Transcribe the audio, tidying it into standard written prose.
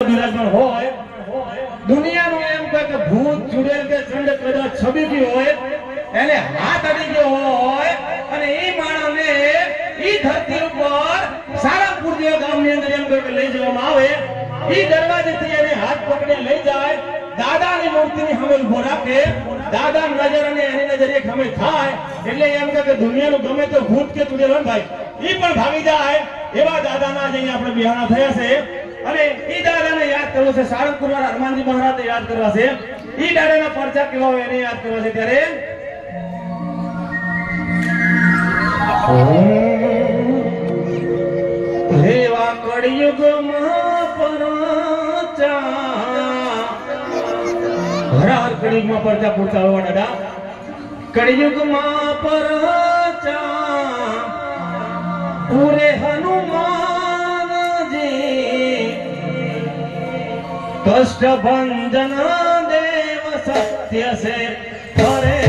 બિરાજમાન હોય દુનિયાનું એમ કહે કે ભૂત ચુડેલ કે ચંડ કદાચ છબી ગઈ હોય એને હાથ અડી ગયો હોય અને એ માણસને ઈ ધરતી ઉપર સારંગપુર જેવા ગામની અંદર એમ કહે કે લઈ જવામાં આવે ઈ દરવાજેથી એને હાથ પકડી લઈ જાય દાદાની મૂર્તિની સામે ઊભો રાખે દાદા નજર અને એની નજર એક સામે થાય એટલે એમ કહે કે દુનિયાનું ગમે તો ભૂત કે ચુડેલ હોય ભાઈ ઈ પણ ભાગી જાય એવા દાદાના જ અહીંયા આપણે બિહાણા થયા છે અને ઈ દાદાને યાદ કરવો છે સારંગપુર વાળા હનુમાનજી મહારાજને યાદ કરવા છે ઈ દાદાના પરચા કેવા હોય એને યાદ કરવા છે ત્યારે દેવા કળિયુગમાં પરચા હર કળિયુગમાં પરચા પૂરતા હોય દાદા કળિયુગમાં પરચા પૂરે હનુમાનજી કષ્ટ ભંજન દેવ સત્ય સે ફરે